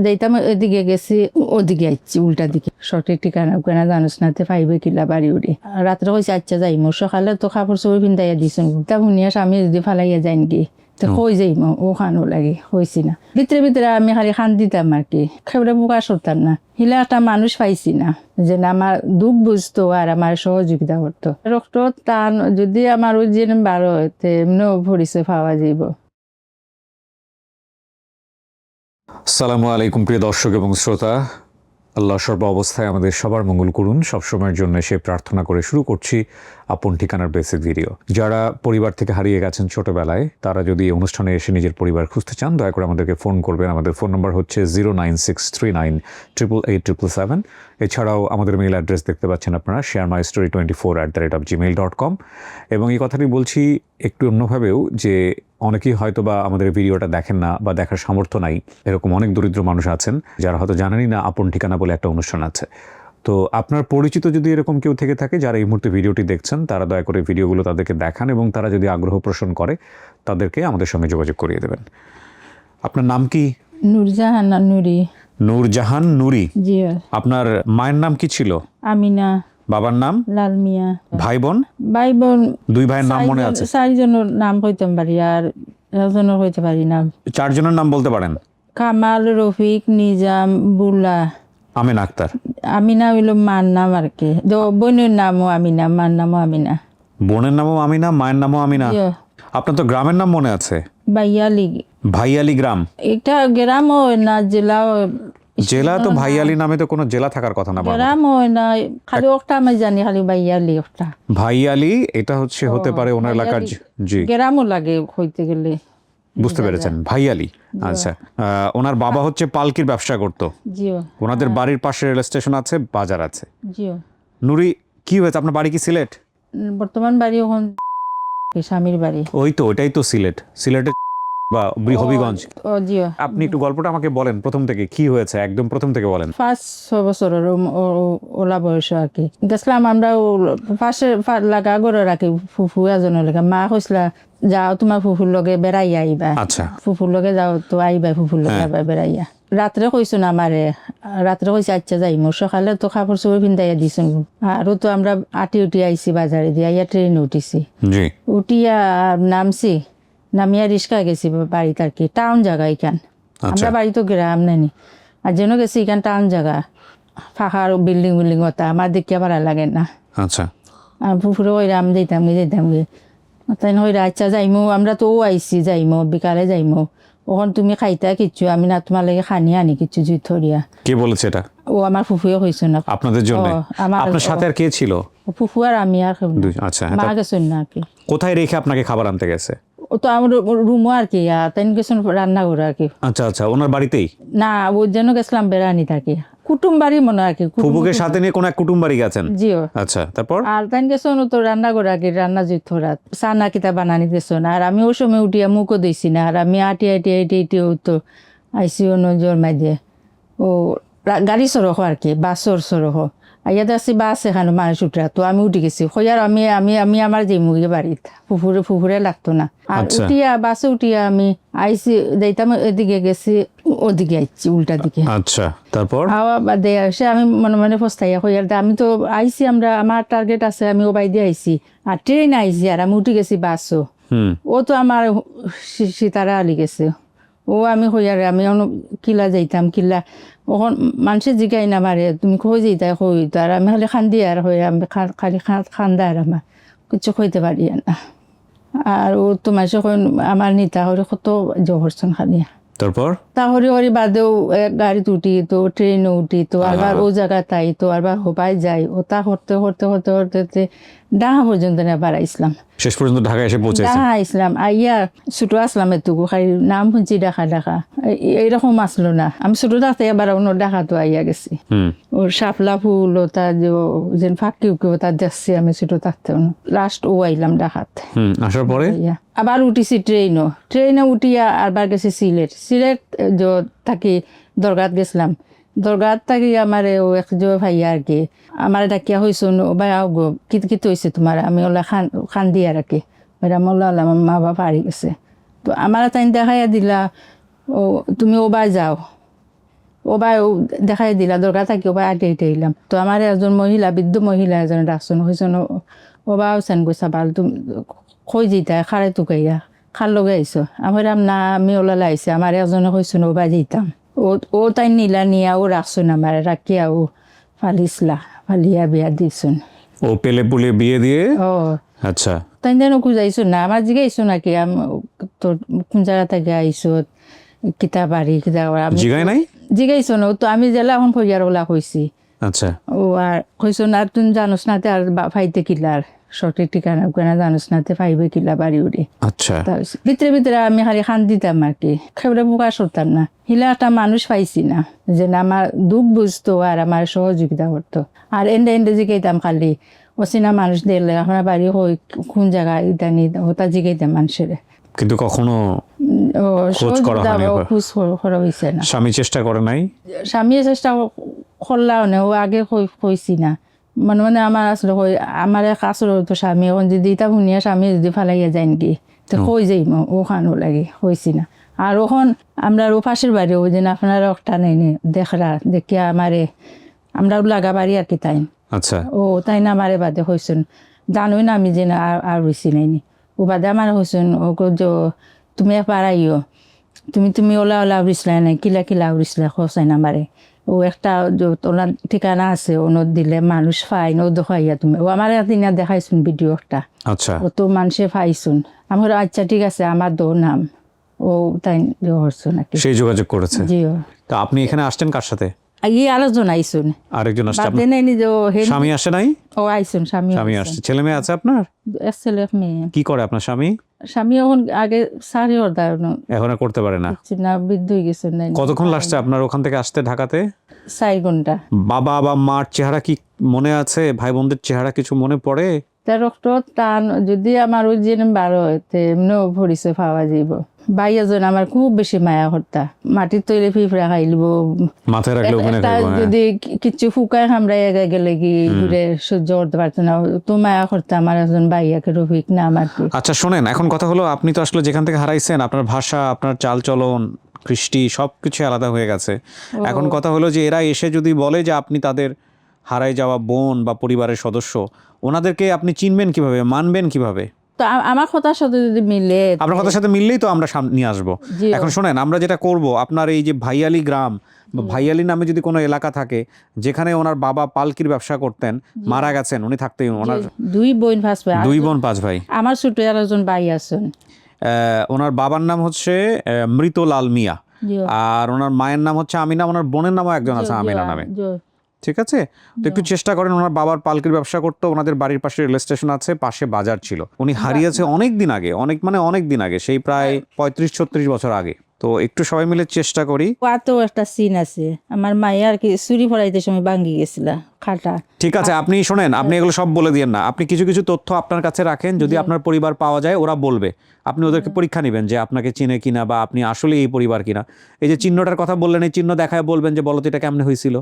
যাইতাম এদিকে গেছি ওদিকে আইছি উল্টা দিকে সঠিক ঠিকানা ওখানে জানোস না পাইবে কিলা বাড়ি উড়ি রাত্রে কইছে আচ্ছা যাইমো সকালে তো কাপড় চোপড় পিন্ধাইয়া দিছেন তা শুনিয়া স্বামী যদি ফালাইয়া যাই নাকি তো কই যাইমো ও খানো লাগে হয়েছি না ভিতরে ভিতরে আমি খালি খান দিতাম আর কি খেবড়ে বোকা সরতাম না হিলা একটা মানুষ পাইছি না যে আমার দুঃখ বুঝতো আর আমার সহযোগিতা করতো রক্ত টান যদি আমার ওই যে বারো এমনিও পরিচয় পাওয়া যাইব। আসসালামু আলাইকুম প্রিয় দর্শক এবং শ্রোতা, আল্লাহ সর্ব অবস্থায় আমাদের সবার মঙ্গল করুন সবসময়ের জন্য সে প্রার্থনা করে শুরু করছি আপন ঠিকানার বেসিক ভিডিও। যারা পরিবার থেকে হারিয়ে গেছেন ছোটবেলায়, তারা যদি অনুষ্ঠানে এসে নিজের পরিবার খুঁজতে চান দয়া করে আমাদেরকে ফোন করবেন। আমাদের ফোন নম্বর হচ্ছে 09639887777। এছাড়াও আমাদের মেইল অ্যাড্রেস দেখতে পাচ্ছেন আপনারা, sharemystory24@gmail.com। এবং এই কথাটি বলছি একটু অন্যভাবেও যে অনেকেই হয়তো বা আমাদের ভিডিওটা দেখেন না বা দেখার সামর্থ্য নাই, এরকম অনেক দরিদ্র মানুষ আছেন যারা হয়তো জানেনই না আপন ঠিকানা বলে একটা অনুষ্ঠান আছে। তো আপনার পরিচিত যদি এরকম কেউ থেকে থাকে যারা এই মুহূর্তে ভিডিওটি দেখছেন, তারা দয়া করে ভিডিওগুলো তাদেরকে দেখান এবং তারা যদি আগ্রহ পোষণ করে তাদেরকে আমাদের সঙ্গে যোগাযোগ করিয়ে দেবেন। আপনার নাম কি? নূরজাহান নুরি। নূরজাহান নুরি। জি। আপনার মায়ের নাম কি ছিল? আমিনা। বাবার নাম? লাল মিয়া। ভাই বোন? ভাই বোন দুই ভাইয়ের নাম মনে আছে? চারজনের নাম কইতে পারি আর একজনের কইতে পারি না। চারজনের নাম বলতে পারেন? কামাল, রফিক, নিজাম, বুল্লা, আমিনা আক্তার। আমিনা হইল মার নাম আর কি। বোনের নামও আমিনা, মার নামও আমিনা। বোনের নামও আমিনা, মায়ের নামও আমিনা। আপনার তো গ্রামের নাম মনে আছে? ভাইয়ালি। ভাইয়ালি গ্রাম? এটা গ্রামও না জেলাও। জেলা তো ভাইয়ালি নামে তো কোনো জেলা থাকার কথা না। গ্রাম হয় না, খালি ওটা আমি জানি, খালি ভাইয়ালি ওটা। ভাইয়ালি এটা হতে পারে ওনার এলাকার। জি, গ্রামও লাগে হইতে গেলে। বুঝতে পেরেছেন, ভাইয়ালি। আচ্ছা, ওনার বাবা হচ্ছে পালকির ব্যবসা করতো। জিও। ওনাদের বাড়ির পাশে রেল স্টেশন আছে, বাজার আছে। জিও। নুরি, কি হয়েছে? আপনার বাড়ি কি সিলেট? বর্তমান বাড়ি এখন স্বামীর বাড়ি। ওই তো, ওইটাই তো সিলেট। সিলেটে বা হবিগঞ্জ। আপনি একটু গল্পটা আমাকে বলেন প্রথম থেকে, কি হয়েছে একদম প্রথম থেকে বলেন। 5-6 বছরের ওলা বয়স আর কি গেছিলাম আমরা পাশে লাগা ঘরে রাখি ফুফু এজনের লেগে। মা কইসলা যাও তোমার ফুফুর লগে বেড়াইয়া আইবা। আচ্ছা, ফুফুর লগে যাও তো আইবা, ফুফুর লগে আইবা বেড়াইয়া। রাত্রে কইছো না আমারে, রাত্রে কইছে আচ্ছা যাইমু। সকালে তো কাপড় চোপড় পিন্ধাইয়া দিছেন। আরো তো আমরা আটি উঠি আইছি বাজারে দিয়া, ইয়া ট্রেনে উঠিছি। উঠিয়া নামছি, নামিয়া রিক্সা গেছি বাড়িতে আর কি, টাউন জায়গা এখান। আমরা বাড়ি তো গ্রাম নানি, আর যেন গেছি এখান টাউন জায়গা, ফাঁকার বিল্ডিং ওটা আমার দেখিয়া ভালো লাগে না। আচ্ছা, আর পুকুরে ওইরা আমি যেতাম গে তাই হইরা আচ্ছা যাইমু, আমরা তো আইসি যাইমু, বিকালে যাইমু। ওখান তুমি খাইতা কিচ্ছু, আমি না তোমার লাগে খানি আনি কিচ্ছু জুই থরিয়া। কে বলেছে এটা? ও আমার ফুফুয়ে কইছে না আপনাদের জন্য? আপনার সাথে আর কে ছিল? ফুফু আর আমি আর। আচ্ছা, মা গেছেন না আর কি। কোথায় রেখে আপনাকে খাবার আনতে গেছে? ও তো আমার রুমও আর কি, তাই গেছেন রান্না করে আর কি। আচ্ছা আচ্ছা, ওনার বাড়িতেই? না, ও যেন গেছিলাম বেড়ানি থাকি, কুটুম বাড়ি মনে আর কি। ফুফুকে সাথে নিয়ে কোন এক কুটুম বাড়ি গেছেন? জিও। আচ্ছা, তারপর? আর তাই গেছেন তো রান্না করে আর কি, রান্না জুত রাত সানা কিতা বানানি গেছো না। আর আমি ওই সময় উঠিয়া মুখও দিছি না, আর আমি আটি তো আইসি অন্য জন্মাই দিয়ে ও গাড়ি সরহ আর কি, বাসর সরহ ইয়াতে আসছি, বাস এখানে মানুষ উঠা। তো আমি উঠি গেছি হইয়ার আমি আমি আমি আমার যে মুখে বাড়িত ফুফুরে লাগতো না। আর উঠিয়া বাসে উঠিয়া আমি আইসি যাইতাম এদিকে গেছি ওদিকে আইছি উল্টা দিকে। আচ্ছা, তারপর হাওয়া বাদে এসে আমি মনে মনে ফস্তাইয়া হইয়ার আমি তো আইসি, আমার টার্গেট আছে, আমি ও বাইদে আইসি। আর ট্রেন আইসি আর আমি উঠি গেছি বাসও। ও তো আমার সীতারা আলি গেছে। ও আমি হইয়ারে আমি কিলা যাইতাম কিলা, ওখন মানুষে জিগাই না মারে তুমি কই যাইতা কইতো, আর আমি খালি খান্দি আর হয়ে আমি খালি খান্দা আর আমার কিছু কইতে পারি না। আর ও তো মানুষে আমার নিতা হরে কত জহরছন খালি। তারপর তাহলে হরি বাদেও গাড়িতে উঠি তো ট্রেনে উঠি তো আবার ও জায়গা তাই তো আবার হোপাই যাই, ও তা হরতে ডাহা পর্যন্ত আবার আইসলাম। শেষ পর্যন্ত ঢাকা এসে পৌঁছেছেন? ডাহা আইসলাম, আইয়া ছোট আসলাম এটুকু, খালি নাম শুনছি ঢাকা এইরকম আসলো না। আমি ছোট থাকতে এবার অন্য ঢাকা তো আইয়া গেছি। ওর শাপলা ফুল ও তার যে ফাঁকি তার দেখছি আমি ছোট থাকতে। লাস্ট ও আইলাম ঢাকাতে। আসার পরে আবার উঠিছি ট্রেনে উঠিয়া আবার গেছি সিলেট থাকি দরগাত গেছিলাম। দরগাত থাকি আমার ও এক ভাইয়া আর কি আমার ডাকিয়া হয়েছে, ভাই গো কি হয়েছে তোমার? আমি ওলা খান দিয়া আর কি মোল্লা আমার মা বাবা হারি গেছে। তো আমার তাই দেখাইয়া দিলা, ও তুমি ওবার যাও, ও ভাই ও দেখাই দিলা দরকার থাকি ও ভাই আটে আটে এলাম তো আমার একজন মহিলা বৃদ্ধ মহিলা একজন ডাকছেন হয়েছেন ও বা হোসেন গৈছা ভাল তুমি কই যেতা খারে টুকাইয়া খার লগে আইসো আমার না আমি ওলালে আইসে আমার একজনে কইছেন ও বা যেতাম ও তাই নিলা নিয়া ও রাখছেন আমার রাখিয়া ও ফালিসলা ফালিয়া বিয়া দিছুন ও পেলে পুলে বিয়ে দিয়ে ও আচ্ছা তাই যেন খুঁজাইছো না আমার জিগাইছো নাকি তোর কোন জায়গা থেকে আইসো কিতা বাড়ি কিতা জিগায় নাই জিগাইছো না তো আমি জেলা এখন ফরিয়ার ওলা কইছি আচ্ছা ও আর কইছো না তুমি জানোস না আর ফাইতে কিলার সঠিক ঠিকানা ওখানে জানোস না ফাইবে কিলা বাড়ি উড়ে আচ্ছা ভিতরে ভিতরে আমি খালি খান দিতাম আর কি খেবড়ে প্রকাশ করতাম না হিলা একটা মানুষ পাইছি না যে না আমার দুঃখ বুঝতো আর আমার সহযোগিতা করতো আর এন্ডে এন্ডে জিগাইতাম খালি অচিনা মানুষ দেখলে আপনার বাড়ি হই কোন জায়গায় ইদানি ওটা জিগাইতাম মানুষের কিন্তু কখনো খোঁজ করা হয়নি খোঁজ করা হয়েছে না স্বামী চেষ্টা করে নাই স্বামী চেষ্টা করলাও না ও আগে কইছি না মানে মানে আমার আসলে আমার এক আসলে তো স্বামী এখন যদি এটা শুনিয়া স্বামী যদি ফালাইয়া যায় নাকি তো কই যাই ও খানো লাগে কইছি না আর ওখন আমরা ও পাশের বাড়ি ওই দিন আপনার একটা নেই দেখরা দেখিয়া আমারে আমরা লাগা বাড়ি আর কি তাই আচ্ছা ও তাই না আমারে বাদে হয়েছেন জানোই না আমি যে না আর রইছি নাইনি ও বাদে আমার হয়েছেন ও তুমি একবার আইও তুমি ওলা ওলা উড়িসলাই নাই কিলা কিলা উড়িসলাই খসাই না মারে ও একটা ওনার ঠিকানা আছে ওনত দিলে মানুষ ফাই ও দেখাইয়া তুমি ও আমার একদিন দেখাইছুন ভিডিও একটা আচ্ছা ও তো মানুষে ফাইছুন আমার আচ্ছা ঠিক আছে আমার দো নাম ও তাই হরছো নাকি সেই যোগাযোগ করেছে জিও তা আপনি এখানে আসছেন কার সাথে ই আলোচনা আইসুন আরেকজন আসছে বাদে নাই যে স্বামী আসে নাই ও আইসুন স্বামী আসছে ছেলে মেয়ে আছে আপনার এক ছেলে এক মেয়ে কি করে আপনার স্বামী স্বামী এখন আগে সারি অর্ডার এখন আর করতে পারে না না বৃদ্ধ হয়ে গেছে নাই কতক্ষণ লাগছে আপনার ওখান থেকে আসতে ঢাকাতে 4 ঘন্টা বাবা বা মার চেহারা কি মনে আছে ভাই বোনদের চেহারা কিছু মনে পড়ে তার রক্ত টান যদি আমার ওই যে বারো হইতে এমনিও পরিচয় পাওয়া যাইব ভাই এজন আমার খুব বেশি মায়া করতা মাটির তৈরি ফিফড়া খাইলব মাথায় রাখলে ওখানে যদি কিছু ফুকায় খামড়াই গেলে কি ঘুরে সহ্য করতে পারতো না তো মায়া করতা আমার একজন ভাইয়াকে রফিক না আমার কি আচ্ছা শোনেন এখন কথা হলো আপনি তো আসলে যেখান থেকে হারাইছেন আপনার ভাষা আপনার চালচলন কৃষ্টি সবকিছু আলাদা হয়ে গেছে এখন কথা হলো যে এরা এসে যদি বলে যে আপনি তাদের হারাই যাওয়া বোন বা পরিবারের সদস্য ওনাদেরকে আপনি চিনবেন কিভাবে মানবেন কিভাবে তো আমার কথার সাথে যদি মিলে আপনার কথার সাথে মিললেই তো আমরা নিয়ে আসবো এখন শোনেন আমরা যেটা করব আপনার এই যে ভাইয়ালি গ্রাম বা ভাইয়ালি নামে যদি কোনো এলাকা থাকে যেখানে ওনার বাবা পালকির ব্যবসা করতেন মারা গেছেন উনি থাকতেই ওনার 2 বোন 5 ভাই 2 বোন 5 ভাই আমার ছোট একজন ভাই আছেন ওনার বাবার নাম হচ্ছে মৃতলাল মিয়া আর ওনার মায়ের নাম হচ্ছে আমিনা ওনার বোনের নামও একজন আছে আমিনা নামে ঠিক আছে তো একটু চেষ্টা করেন ওনার বাবার পালকির ব্যবসা করতো ওনাদের বাড়ির পাশে রেল স্টেশন আছে পাশে বাজার ছিল উনি হারিয়েছে অনেক দিন আগে অনেক দিন আগে সেই প্রায় 35-36 বছর আগে তো একটু সবাই মিলে চেষ্টা করি কত একটা সিন আছে আমার মায়ের আর কি চুরি ফরাইতে সময় ভাঙ্গি গেছিল খাটা ঠিক আছে আপনি শোনেন আপনি এগুলো সব বলে দিয়েন না আপনি কিছু কিছু তথ্য আপনার কাছে রাখেন যদি আপনার পরিবার পাওয়া যায় ওরা বলবে আপনি ওদেরকে পরীক্ষা নেবেন যে আপনাকে চিনে কিনা বা আপনি আসলে এই পরিবার কিনা এই যে চিহ্নটার কথা বললেন এই চিহ্ন দেখায় বলবেন যে বলতো এটা কেমনে হয়েছিল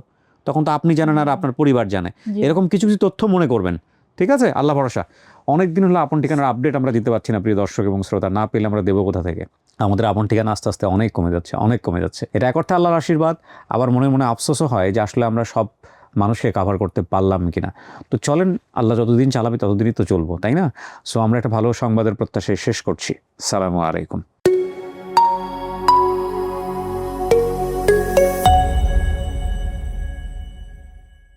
তখন তো আপনি জানেন আর আপনার পরিবার জানে এরকম কিছু কিছু তথ্য মনে করবেন ঠিক আছে আল্লাহ ভরসা অনেকদিন হলো আপন ঠিকানার আপডেট আমরা দিতে পারছি না প্রিয় দর্শক এবং শ্রোতা না পেলে আমরা দেবো কোথা থেকে আমাদের আপন ঠিকানা আস্তে আস্তে অনেক কমে যাচ্ছে এটা এক অর্থে আল্লাহর আশীর্বাদ আবার মনে মনে আফসোসও হয় যে আসলে আমরা সব মানুষকে কাভার করতে পারলাম কিনা তো চলেন আল্লাহ যতদিন চালাবে ততদিনই তো চলবো তাই না সো আমরা একটা ভালো সংবাদের প্রত্যাশায় শেষ করছি আসসালামু আলাইকুম